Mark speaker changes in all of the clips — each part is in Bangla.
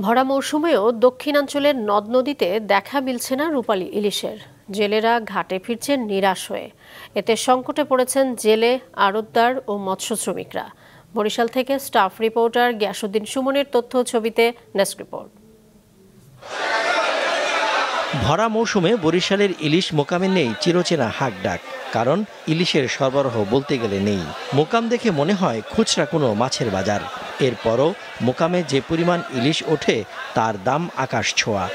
Speaker 1: ভরা মৌসুমেও দক্ষিণাঞ্চলের নদ নদীতে দেখা মিলছে না রূপালী ইলিশের। জেলেরা ঘাটে ফিরছেন নিরাশ হয়ে। এতে সংকটে পড়েছেন জেলে, আড়তদার ও মৎস্য শ্রমিকরা। বরিশাল থেকে স্টাফ রিপোর্টার গিয়াসউদ্দিন সুমনের তথ্য ছবিতে ডেস্ক রিপোর্ট।
Speaker 2: ভরা মৌসুমে বরিশালের ইলিশ মোকামে নেই চিরচেনা হাক ডাক, কারণ ইলিশের সরবরাহ বলতে গেলে নেই। মোকাম দেখে মনে হয় খুচরা কোনো মাছের বাজার। এরপরও মোকামে যে পরিমাণ ইলিশ ওঠে তার দাম আকাশ ছোঁয়া।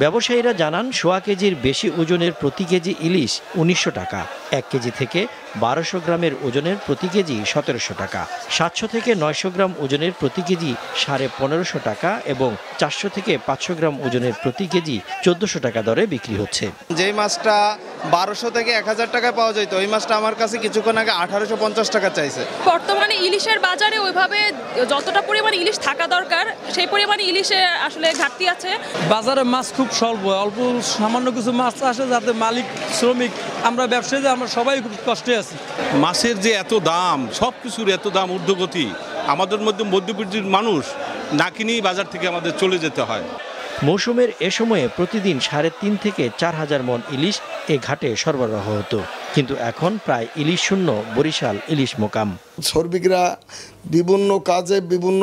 Speaker 2: ব্যবসায়ীরা জানান, সোয়া কেজির বেশি ওজনের প্রতি কেজি ইলিশ ১৯০০ টাকা, ১ কেজি থেকে ১২০০ গ্রামের ওজনের প্রতি কেজি ১৭০০ টাকা, ৭০০ থেকে ৯০০ গ্রাম ওজনের প্রতি কেজি ১৫৫০ টাকা এবং ৪০০ থেকে ৫০০ গ্রাম ওজনের প্রতি কেজি ১৪০০ টাকা দরে বিক্রি হচ্ছে।
Speaker 3: যেই মাছটা ১২০০ থেকে ১০০০ টাকায় পাওয়া যেত, ওই মাছটা আমার কাছে কিছুক্ষণ আগে ১৮৫০ টাকা চাইছে।
Speaker 4: বর্তমানে ইলিশের বাজারে ওইভাবে যতটা পরিমাণ ইলিশ থাকা দরকার সেই পরিমাণে ইলিশে আসলে ঘাটতি আছে।
Speaker 5: বাজারে মাছ খুব স্বল্প, অল্প সামান্য কিছু মাছ আসে, যাতে মালিক, শ্রমিক, আমরা ব্যবসায়ী, আমরা সবাই খুব কষ্টে আছি।
Speaker 6: মাছের যে এত দাম, সব কিছুর এত দাম ঊর্ধ্বগতি, আমাদের মধ্যে মধ্যবিত্তের মানুষ না কিনেই বাজার থেকে আমাদের চলে যেতে হয়।
Speaker 2: মৌসুমের এ সময়ে প্রতিদিন ৩.৫ থেকে ৪,০০০ মণ ইলিশ এ ঘাটে সরবরাহ হতো, কিন্তু এখন প্রায় ইলিশ শূন্য বরিশাল ইলিশ মোকাম।
Speaker 7: শ্রমিকরা বিভিন্ন কাজে বিভিন্ন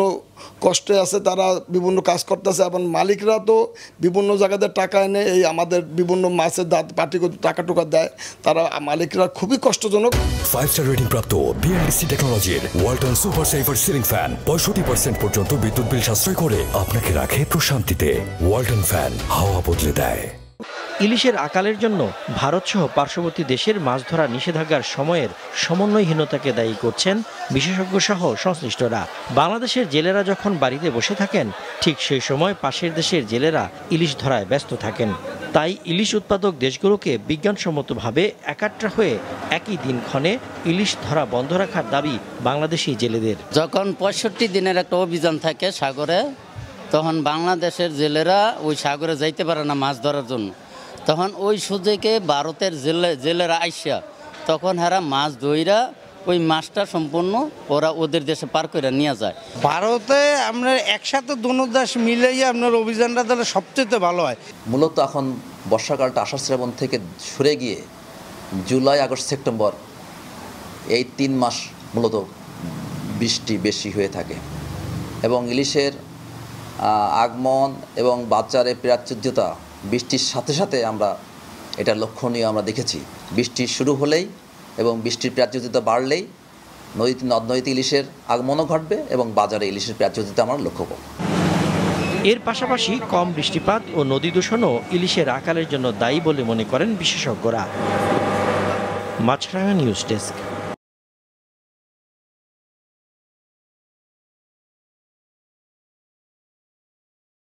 Speaker 7: কষ্টে আছে, তারা বিভিন্ন কাজ করতেছে, এবং মালিকরা তো বিভিন্ন জায়গাতে টাকা এনে এই আমাদের বিভিন্ন মাছের পার্টি টাকা টুকা দেয়। তারা মালিকরা খুবই কষ্টজনক।
Speaker 8: 5 স্টার রেটিং প্রাপ্ত বিএলডিসি টেকনোলজির Walton super saver ceiling fan 65% পর্যন্ত বিদ্যুৎ বিল সাশ্রয় করে আপনাকে রাখে প্রশান্তিতে। ওয়ালটন ফ্যান হাওয়া বদলে দেয়।
Speaker 2: ইলিশের আকালের জন্য ভারতসহ পার্শ্ববর্তী দেশের মাছ ধরা নিষেধাজ্ঞার সময়ের সমন্বয়হীনতাকে দায়ী করছেন বিশেষজ্ঞ সহ সংশ্লিষ্টরা। বাংলাদেশের জেলেরা যখন বাড়িতে বসে থাকেন, ঠিক সেই সময় পাশের দেশের জেলেরা ইলিশ ধরায় ব্যস্ত থাকেন। তাই ইলিশ উৎপাদক দেশগুলোকে বিজ্ঞানসম্মতভাবে একাট্টা হয়ে একই দিনক্ষণে ইলিশ ধরা বন্ধ রাখার দাবি বাংলাদেশি জেলেদের।
Speaker 9: যখন ৬৫ দিনের একটা অভিযান থাকে সাগরে, তখন বাংলাদেশের জেলেরা ওই সাগরে যাইতে পারে না মাছ ধরার জন্য। তখন ওই সুযোগে ভারতের জেলেরা আইসা তখন হারা মাছ ধইরা ওই মাছটা সম্পূর্ণ ওরা ওদের দেশে পার করে নিয়ে যায়।
Speaker 10: ভারতে আমরা একসাথে দুনো দেশ মিলেই আপনার অভিযানটা তাহলে সবচেয়ে ভালো হয়।
Speaker 11: মূলত এখন বর্ষাকালটা আষাঢ় শ্রাবণ থেকে সরে গিয়ে জুলাই, আগস্ট, সেপ্টেম্বর এই ৩ মাস মূলত বৃষ্টি বেশি হয়ে থাকে এবং ইলিশের আগমন এবং বাজারে প্রাচুর্যতা বৃষ্টির সাথে সাথে আমরা এটা লক্ষণীয় আমরা দেখেছি। বৃষ্টি শুরু হলেই এবং বৃষ্টির প্রাচুর্যতা বাড়লেই নদ নদীতে ইলিশের আগমনও ঘটবে এবং বাজারে ইলিশের প্রাচুর্যতা আমরা লক্ষ্য করব।
Speaker 2: এর পাশাপাশি কম বৃষ্টিপাত ও নদী দূষণও ইলিশের আকালের জন্য দায়ী বলে মনে করেন বিশেষজ্ঞরা। মাছরাঙা নিউজ ডেস্ক।